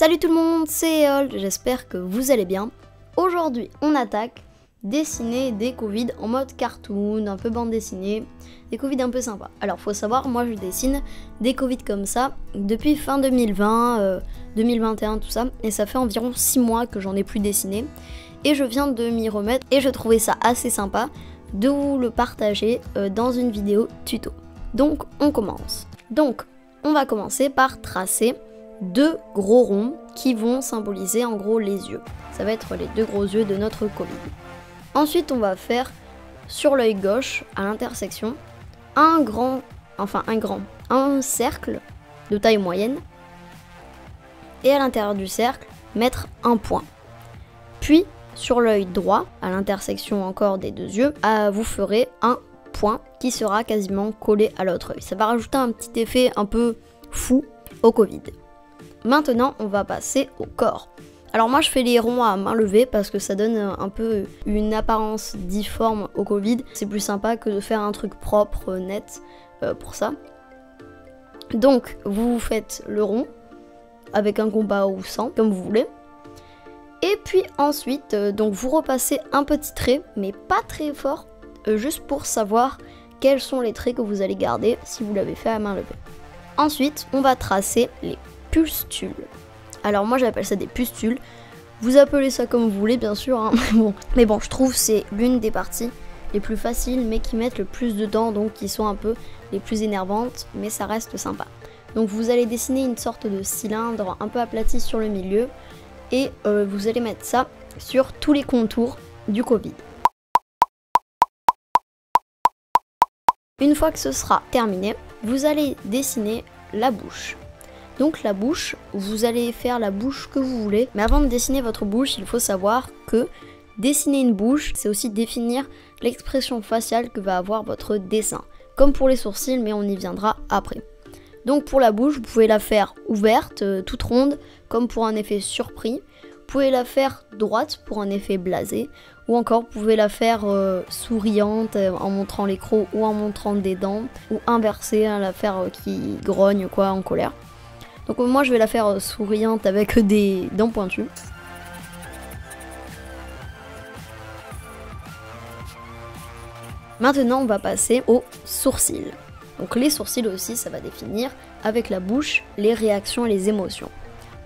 Salut tout le monde, c'est Eol, j'espère que vous allez bien. Aujourd'hui, on attaque dessiner des Covid en mode cartoon, un peu bande dessinée, des Covid un peu sympas. Alors faut savoir, moi je dessine des Covid comme ça depuis fin 2020, 2021, tout ça, et ça fait environ 6 mois que j'en ai plus dessiné. Et je viens de m'y remettre et je trouvais ça assez sympa de vous le partager dans une vidéo tuto. Donc on commence. Donc on va commencer par tracer 2 gros ronds qui vont symboliser en gros les yeux. Ça va être les 2 gros yeux de notre Covid. Ensuite on va faire sur l'œil gauche à l'intersection un cercle de taille moyenne et à l'intérieur du cercle mettre un point. Puis sur l'œil droit à l'intersection encore des 2 yeux, vous ferez un point qui sera quasiment collé à l'autre œil. Ça va rajouter un petit effet un peu fou au Covid. Maintenant, on va passer au corps. Alors moi, je fais les ronds à main levée parce que ça donne un peu une apparence difforme au Covid. C'est plus sympa que de faire un truc propre, net pour ça. Donc, vous faites le rond avec un compas ou sans, comme vous voulez. Et puis ensuite, donc vous repassez un petit trait, mais pas très fort, juste pour savoir quels sont les traits que vous allez garder si vous l'avez fait à main levée. Ensuite, on va tracer les pustules. Alors moi j'appelle ça des pustules, vous appelez ça comme vous voulez bien sûr, hein. Mais bon je trouve c'est l'une des parties les plus faciles mais qui mettent le plus de temps, donc qui sont un peu les plus énervantes, mais ça reste sympa. Donc vous allez dessiner une sorte de cylindre un peu aplati sur le milieu et vous allez mettre ça sur tous les contours du Covid. Une fois que ce sera terminé, vous allez dessiner la bouche. Donc la bouche, vous allez faire la bouche que vous voulez, mais avant de dessiner votre bouche, il faut savoir que dessiner une bouche, c'est aussi définir l'expression faciale que va avoir votre dessin. Comme pour les sourcils, mais on y viendra après. Donc pour la bouche, vous pouvez la faire ouverte, toute ronde, comme pour un effet surpris. Vous pouvez la faire droite pour un effet blasé, ou encore vous pouvez la faire souriante en montrant les crocs ou en montrant des dents, ou inversée, la faire qui grogne quoi, en colère. Donc moi je vais la faire souriante avec des dents pointues. Maintenant on va passer aux sourcils. Donc les sourcils aussi ça va définir avec la bouche les réactions et les émotions.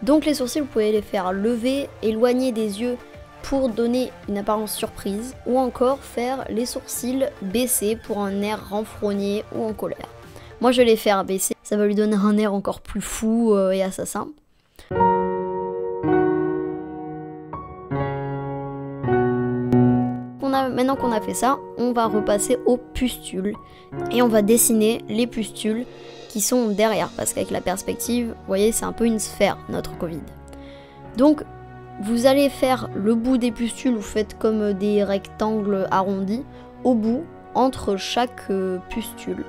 Donc les sourcils vous pouvez les faire lever, éloigner des yeux pour donner une apparence surprise, ou encore faire les sourcils baissés pour un air renfrogné ou en colère. Moi je vais les faire baisser, ça va lui donner un air encore plus fou et assassin. Maintenant qu'on a fait ça, on va repasser aux pustules. Et on va dessiner les pustules qui sont derrière, parce qu'avec la perspective, vous voyez c'est un peu une sphère notre Covid. Donc vous allez faire le bout des pustules, vous faites comme des rectangles arrondis au bout, entre chaque pustule.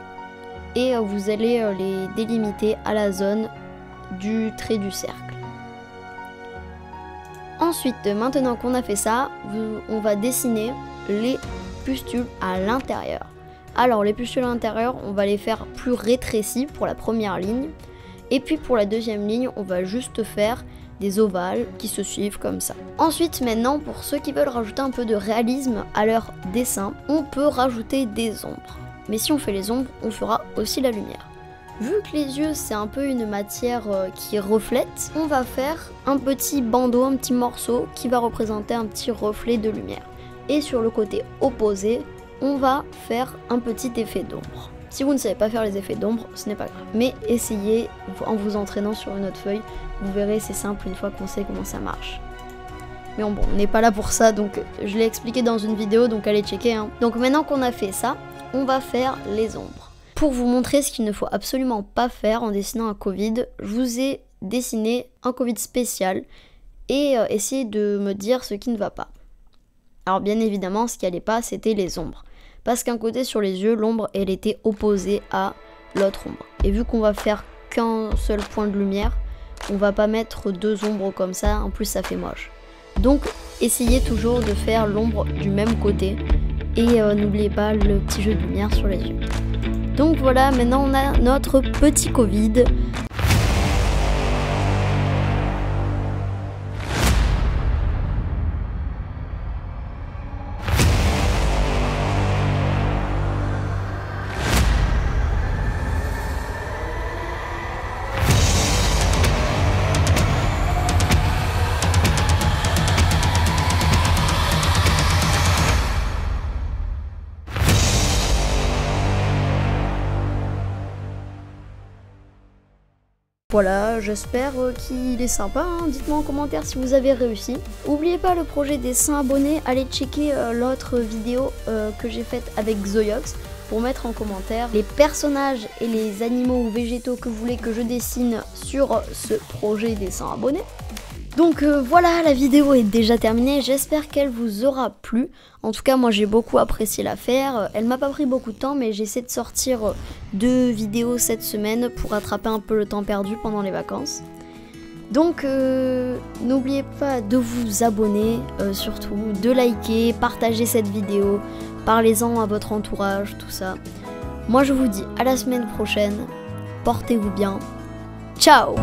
Et vous allez les délimiter à la zone du trait du cercle. Ensuite, maintenant qu'on a fait ça, on va dessiner les pustules à l'intérieur. Alors les pustules à l'intérieur, on va les faire plus rétrécies pour la première ligne. Et puis pour la deuxième ligne, on va juste faire des ovales qui se suivent comme ça. Ensuite, maintenant, pour ceux qui veulent rajouter un peu de réalisme à leur dessin, on peut rajouter des ombres. Mais si on fait les ombres, on fera aussi la lumière. Vu que les yeux c'est un peu une matière qui reflète, on va faire un petit bandeau, un petit morceau qui va représenter un petit reflet de lumière. Et sur le côté opposé, on va faire un petit effet d'ombre. Si vous ne savez pas faire les effets d'ombre, ce n'est pas grave. Mais essayez en vous entraînant sur une autre feuille, vous verrez c'est simple une fois qu'on sait comment ça marche. Mais bon, on n'est pas là pour ça, donc je l'ai expliqué dans une vidéo, donc allez checker. Hein. Donc maintenant qu'on a fait ça, on va faire les ombres. Pour vous montrer ce qu'il ne faut absolument pas faire en dessinant un Covid, je vous ai dessiné un Covid spécial et essayez de me dire ce qui ne va pas. Alors bien évidemment, ce qui allait pas, c'était les ombres. Parce qu'un côté sur les yeux, l'ombre, elle était opposée à l'autre ombre. Et vu qu'on va faire qu'un seul point de lumière, on va pas mettre 2 ombres comme ça, en plus ça fait moche. Donc essayez toujours de faire l'ombre du même côté. Et n'oubliez pas le petit jeu de lumière sur les yeux. Donc voilà, maintenant on a notre petit Covid. Voilà, j'espère qu'il est sympa, hein. Dites-moi en commentaire si vous avez réussi. N'oubliez pas le projet des 100 abonnés, allez checker l'autre vidéo que j'ai faite avec Xoyox pour mettre en commentaire les personnages et les animaux ou végétaux que vous voulez que je dessine sur ce projet des 100 abonnés. Donc voilà, la vidéo est déjà terminée, j'espère qu'elle vous aura plu. En tout cas, moi j'ai beaucoup apprécié la faire. Elle m'a pas pris beaucoup de temps, mais j'essaie de sortir 2 vidéos cette semaine pour rattraper un peu le temps perdu pendant les vacances. Donc n'oubliez pas de vous abonner, surtout de liker, partager cette vidéo, parlez-en à votre entourage, tout ça. Moi je vous dis à la semaine prochaine, portez-vous bien, ciao!